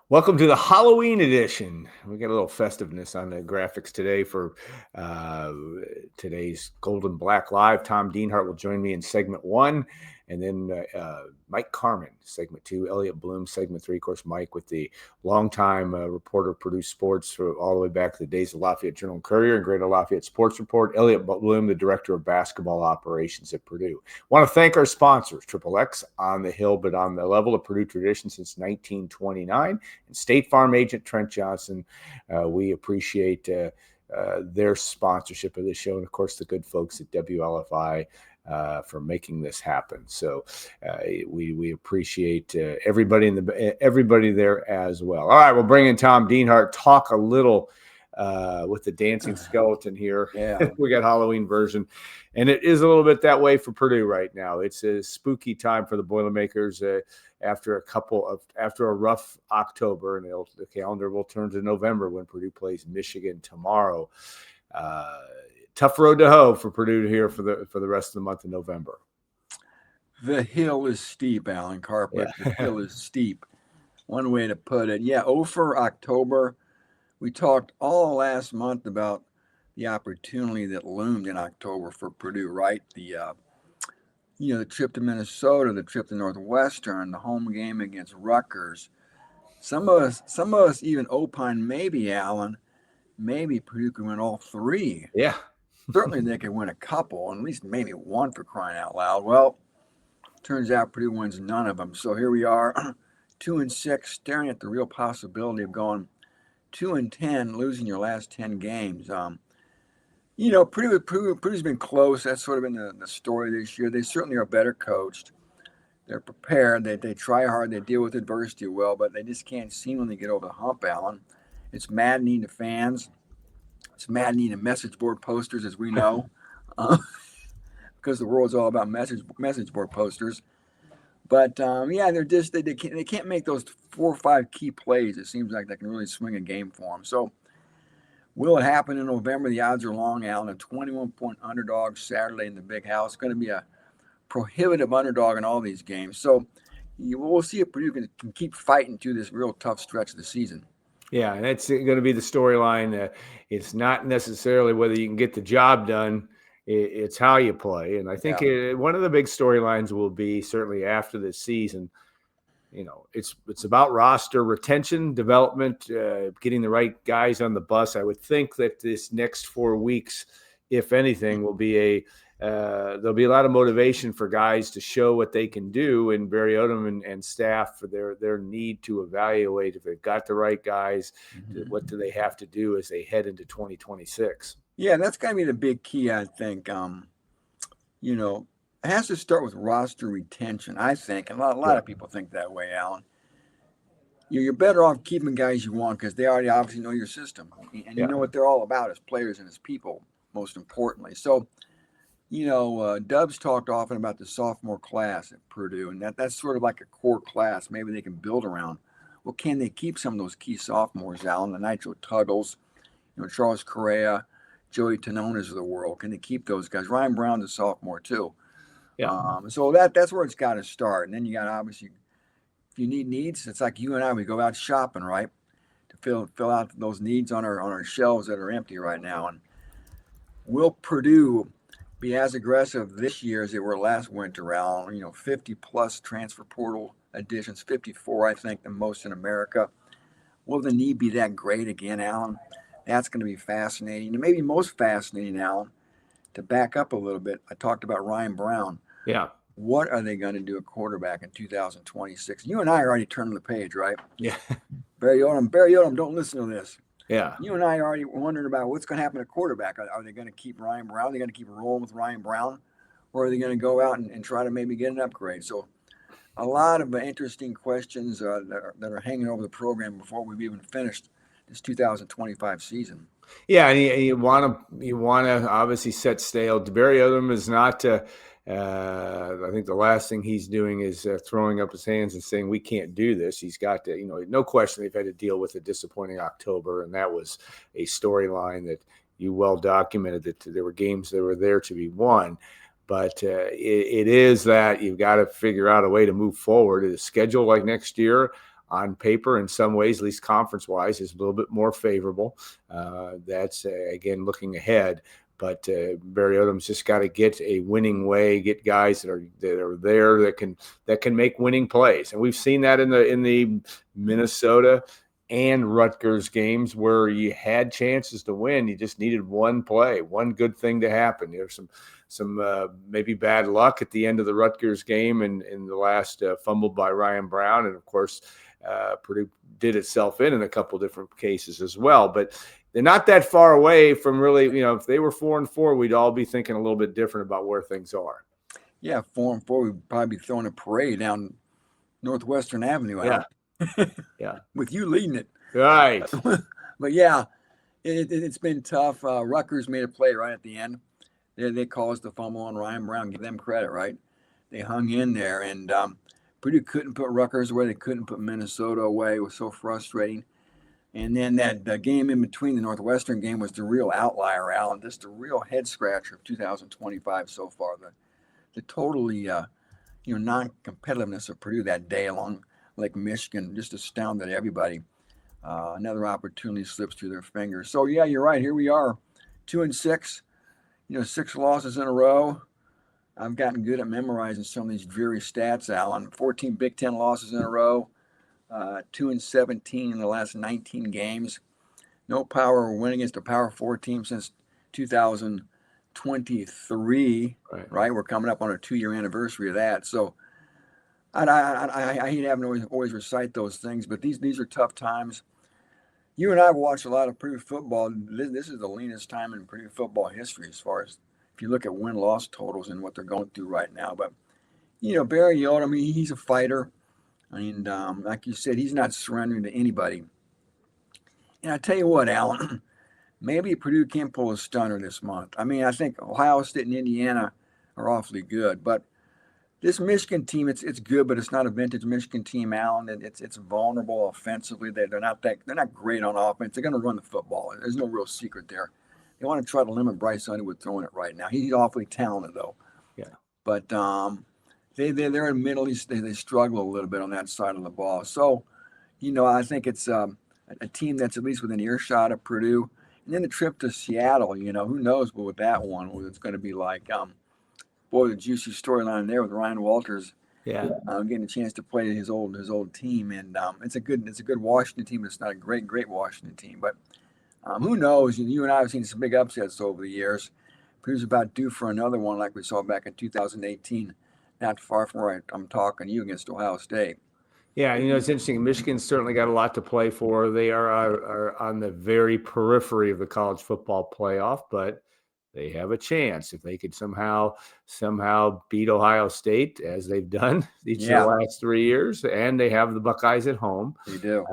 Welcome to the Halloween edition. We got a little festiveness on the graphics today for uh, today's Golden Black Live. Tom Dienhart will join me in segment one, and then Mike Carmen, segment two, Elliot Bloom, segment three. Of course, Mike with the longtime reporter, produced sports for all the way back to the days of Lafayette Journal and Courier and Greater Lafayette Sports Report. Elliot Bloom, the director of basketball operations at Purdue. Want to thank our sponsors, Triple X on the hill, but on the level of Purdue tradition since 1929. And State Farm agent Trent Johnson. We appreciate their sponsorship of this show, and of course the good folks at WLFI for making this happen. So we appreciate everybody there as well. All right, we'll bring in Tom Dienhart, talk a little with the dancing skeleton here. Yeah. We got Halloween version, and it is a little bit that way for Purdue right now. It's a spooky time for the Boilermakers after a rough October, and the calendar will turn to November when Purdue plays Michigan tomorrow. Tough road to hoe for Purdue here for the rest of the month of November. The hill is steep, Alan Carpet. Yeah. The hill is steep. One way to put it. Yeah, over October. We talked all last month about the opportunity that loomed in October for Purdue, right? The trip to Minnesota, the trip to Northwestern, the home game against Rutgers. Some of us even opine maybe, Alan, maybe Purdue could win all three. Yeah. Certainly they could win a couple, at least maybe one, for crying out loud. Well, turns out Purdue wins none of them. So here we are, 2-6, staring at the real possibility of going 2-10, losing your last 10 games. Purdue's been close. That's sort of been the story this year. They certainly are better coached. They're prepared. They try hard. They deal with adversity well, but they just can't seemingly get over the hump, Alan. It's maddening to fans. It's maddening to message board posters, as we know, because the world's all about message board posters. But they can't make those 4 or 5 key plays. It seems like that can really swing a game for them. So will it happen in November? The odds are long, Alan. A 21-point underdog Saturday in the Big House. It's going to be a prohibitive underdog in all these games. So we'll see if Purdue can keep fighting through this real tough stretch of the season. Yeah, and that's going to be the storyline. It's not necessarily whether you can get the job done. It's how you play. And I think one of the big storylines will be, certainly after this season, it's about roster retention, development, getting the right guys on the bus. I would think that this next 4 weeks, if anything, will be there'll be a lot of motivation for guys to show what they can do, and Barry Odom and staff for their need to evaluate if they've got the right guys. Mm-hmm. What do they have to do as they head into 2026? Yeah, that's got to be the big key, I think. It has to start with roster retention, I think, and a lot of people think that way, Alan. You're better off keeping guys you want because they already obviously know your system, and you know what they're all about as players and as people, most importantly. So, Dubs talked often about the sophomore class at Purdue, and that's sort of like a core class. Maybe they can build around. Well, can they keep some of those key sophomores, Alan? The Nitro Tuggles, Charles Correa, Joey Tanonas of the world. Can they keep those guys? Ryan Brown's a sophomore too. Yeah. So that's where it's got to start. And then you got, obviously, if you need needs, it's like you and I, we go out shopping, right? To fill out those needs on our shelves that are empty right now. And will Purdue be as aggressive this year as they were last winter, Alan? 50+ transfer portal additions, 54, I think, the most in America. Will the need be that great again, Alan? That's going to be fascinating. And maybe most fascinating, Alan, to back up a little bit, I talked about Ryan Brown. Yeah. What are they going to do at quarterback in 2026? You and I are already turning the page, right? Yeah. Barry Odom, don't listen to this. Yeah. You and I are already wondering about what's going to happen at quarterback. Are they going to keep Ryan Brown? Are they going to keep rolling with Ryan Brown? Or are they going to go out and try to maybe get an upgrade? So a lot of interesting questions that are hanging over the program before we've even finished this 2025 season. Yeah, and you want to obviously set stale. Barry Odom is not. I think the last thing he's doing is throwing up his hands and saying we can't do this. He's got to, no question, they've had to deal with a disappointing October, and that was a storyline that you well documented. That there were games that were there to be won, but it is that you've got to figure out a way to move forward. Is schedule like next year. on paper, in some ways, at least conference-wise, is a little bit more favorable. That's, again, looking ahead. But Barry Odom's just got to get a winning way, get guys that are there that can make winning plays, and we've seen that in the Minnesota and Rutgers games where you had chances to win. You just needed one play, one good thing to happen. There's some maybe bad luck at the end of the Rutgers game and in the last fumbled by Ryan Brown, and of course Purdue did itself in a couple different cases as well. But they're not that far away from really, if they were 4-4, we'd all be thinking a little bit different about where things are. Yeah, 4-4, we'd probably be throwing a parade down Northwestern Avenue. Yeah. Yeah. With you leading it. Right. But yeah, it's been tough. Rutgers made a play right at the end. They caused the fumble on Ryan Brown. Give them credit, right? They hung in there, and Purdue couldn't put Rutgers away. They couldn't put Minnesota away. It was so frustrating. And then that game in between, the Northwestern game, was the real outlier, Alan. Just a real head scratcher of 2025 so far. The totally non-competitiveness of Purdue that day along Lake Michigan just astounded everybody. Another opportunity slips through their fingers. So yeah, you're right. Here we are, 2-6. 6 losses in a row. I've gotten good at memorizing some of these dreary stats, Alan. 14 Big Ten losses in a row. 2-17 in the last 19 games. No power win against a Power 4 team since 2023. Right? We're coming up on a 2-year anniversary of that. So I hate having to always recite those things, but these are tough times. You and I have watched a lot of Purdue football. This is the leanest time in Purdue football history as far as if you look at win-loss totals and what they're going through right now. But, Barry Odom, he's a fighter. And like you said, he's not surrendering to anybody. And I tell you what, Alan, maybe Purdue can pull a stunner this month. I mean, I think Ohio State and Indiana are awfully good. But this Michigan team, it's good, but it's not a vintage Michigan team, Alan. It's vulnerable offensively. They're not great on offense. They're going to run the football. There's no real secret there. They want to try to limit Bryce Underwood throwing it right now. He's awfully talented, though. Yeah. But they're in the Middle East. They struggle a little bit on that side of the ball. So, I think it's a team that's at least within earshot of Purdue. And then the trip to Seattle, who knows what that one, what it's going to be like. Boy, the juicy storyline there with Ryan Walters. Yeah, getting a chance to play his old team, and it's a good Washington team. It's not a great Washington team, but who knows? You and I have seen some big upsets over the years. Purdue's about due for another one, like we saw back in 2018. Not far from where I'm talking to you against Ohio State. Yeah, it's interesting. Michigan's certainly got a lot to play for. They are on the very periphery of the college football playoff, but they have a chance if they could somehow beat Ohio State, as they've done each of the last 3 years, and they have the Buckeyes at home. They do.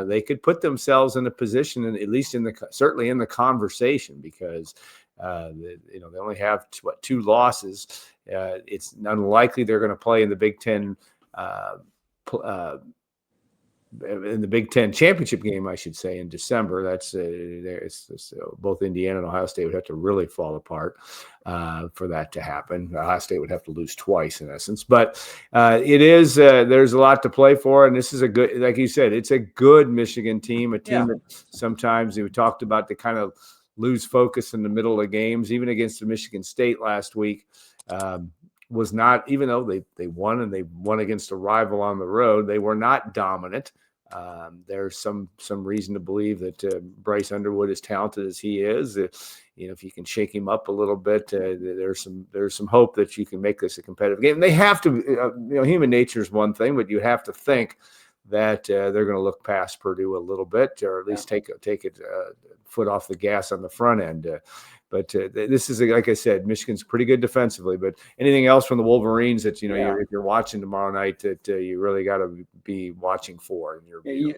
They could put themselves in a position, and at least certainly in the conversation, because they only have 2 losses. It's unlikely they're going to play in the Big Ten. In the Big Ten championship game, I should say, in December. That's both Indiana and Ohio State would have to really fall apart for that to happen. Ohio State would have to lose twice in essence, but there's a lot to play for, and this is a good, like you said, it's a good Michigan team, a team that sometimes we talked about to kind of lose focus in the middle of games, even against the Michigan State last week. Was not, even though they won and they won against a rival on the road, they were not dominant. There's some reason to believe that Bryce Underwood, as talented as he is, if you can shake him up a little bit, there's some hope that you can make this a competitive game. And they have to, human nature is one thing, but you have to think that they're going to look past Purdue a little bit, or at least take it foot off the gas on the front end. But this is, like I said, Michigan's pretty good defensively. But anything else from the Wolverines that if you're watching tomorrow night that you really got to be watching for in your view?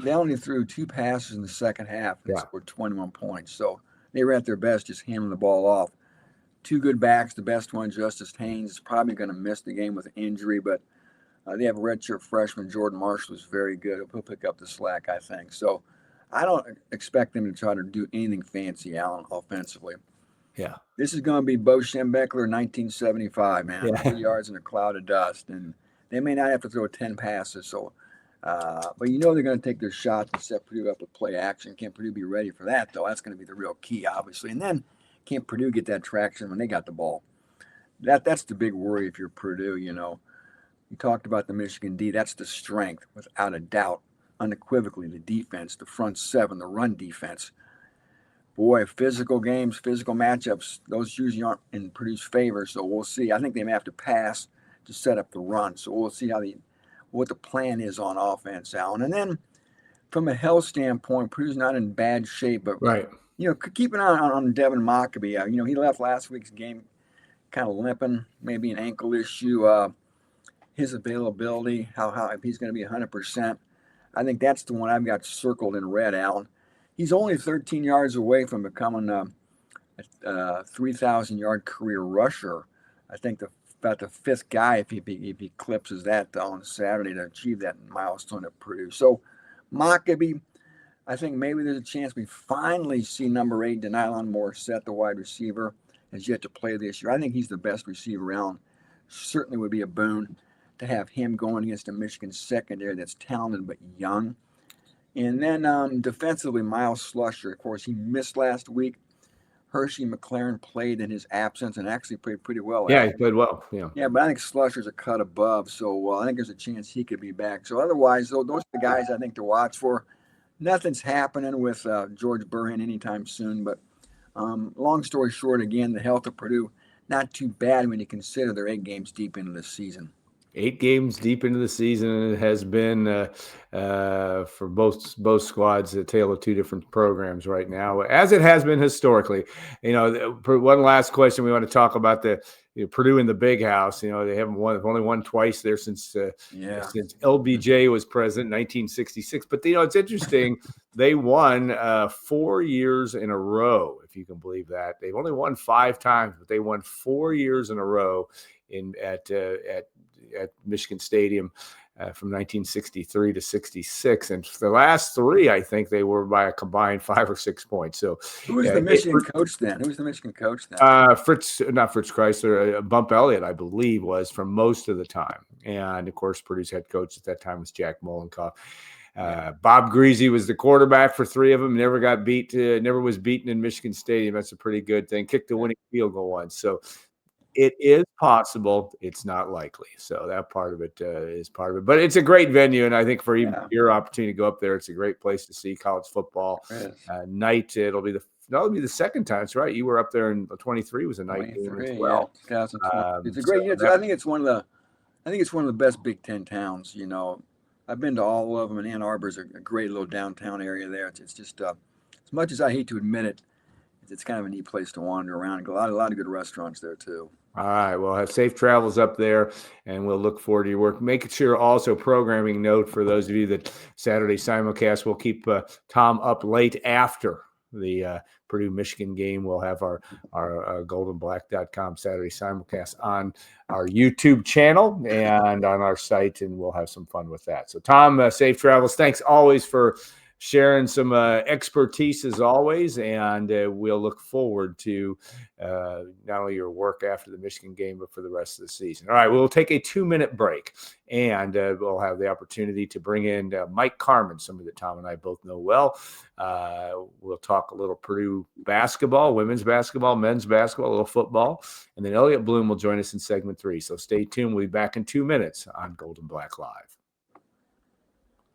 They only threw 2 passes in the second half and scored 21 points. So they were at their best, just handing the ball off. 2 good backs. The best one, Justice Haynes, is probably going to miss the game with an injury, but they have a redshirt freshman. Jordan Marshall is very good. He'll pick up the slack, I think. So I don't expect them to try to do anything fancy, Alan, offensively. Yeah. This is going to be Bo Schembechler 1975, man. 3 yards in a cloud of dust. And they may not have to throw 10 passes. So But you know they're going to take their shots and set Purdue up with play action. Can Purdue be ready for that, though? That's going to be the real key, obviously. And then can Purdue get that traction when they got the ball? That's the big worry if you're Purdue, you know. You talked about the Michigan D. That's the strength, without a doubt, unequivocally, the defense, the front seven, the run defense. Boy, physical games, physical matchups, those usually aren't in Purdue's favor, so we'll see. I think they may have to pass to set up the run, so we'll see what the plan is on offense, Alan. And then from a health standpoint, Purdue's not in bad shape, but Right. you know, keep an eye on Devin Mockabee. You know, he left last week's game kind of limping, maybe an ankle issue. His availability, how if he's going to be 100%. I think that's the one I've got circled in red, Alan. He's only 13 yards away from becoming a 3,000-yard career rusher. I think about the fifth guy if he eclipses that on Saturday to achieve that milestone at Purdue. So Mockabee, I think maybe there's a chance we finally see number 8, Denylon Morissette, the wide receiver, has yet to play this year. I think he's the best receiver around. Certainly would be a boon to have him going against a Michigan secondary that's talented but young. And then defensively, Miles Slusher. Of course, he missed last week. Hershey McLaren played in his absence and actually played pretty well. Yeah, he played well. Yeah, but I think Slusher's a cut above, so I think there's a chance he could be back. So otherwise, those are the guys I think to watch for. Nothing's happening with George Burhan anytime soon, but long story short, again, the health of Purdue, not too bad when you consider they're 8 games deep into the season. 8 games deep into the season, it has been for both squads a tale of 2 different programs right now, as it has been historically. You know, one last question we want to talk about Purdue in the Big House. You know, they haven't only won twice there since LBJ was president in 1966. But you know, it's interesting. They won 4 years in a row, if you can believe that. They've only won 5 times, but they won 4 years in a row at Michigan Stadium from 1963 to 66. And for the last 3, I think they were by a combined 5 or 6 points. So who was the Michigan coach then? Not Fritz Chrysler, Bump Elliott, I believe, was for most of the time. And of course, Purdue's head coach at that time was Jack Molenkoff. Bob Greasy was the quarterback for 3 of them. Never was beaten in Michigan Stadium. That's a pretty good thing. Kicked the winning field goal once. So it is possible. It's not likely. So that part of it is part of it. But it's a great venue, and I think for even your opportunity to go up there, it's a great place to see college football. Night, it'll be the second time. That's right. You were up there in 23 was a night game as well. Yeah. It's a great year. I think it's one of the best Big Ten towns. You know, I've been to all of them, and Ann Arbor's a great little downtown area there. It's just as much as I hate to admit it, it's kind of a neat place to wander around. A lot of good restaurants there too. All right. Well, have safe travels up there, and we'll look forward to your work. Make sure also programming note for those of you that Saturday simulcast, we'll keep Tom up late after the Purdue-Michigan game. We'll have our goldenblack.com Saturday simulcast on our YouTube channel and on our site, and we'll have some fun with that. So, Tom, safe travels. Thanks always for sharing some expertise as always, and we'll look forward to not only your work after the Michigan game, but for the rest of the season. All right, we'll take a 2-minute break, and we'll have the opportunity to bring in Mike Carmen, somebody that Tom and I both know well. We'll talk a little Purdue basketball, women's basketball, men's basketball, a little football, and then Elliot Bloom will join us in segment 3. So stay tuned. We'll be back in 2 minutes on Golden Black Live.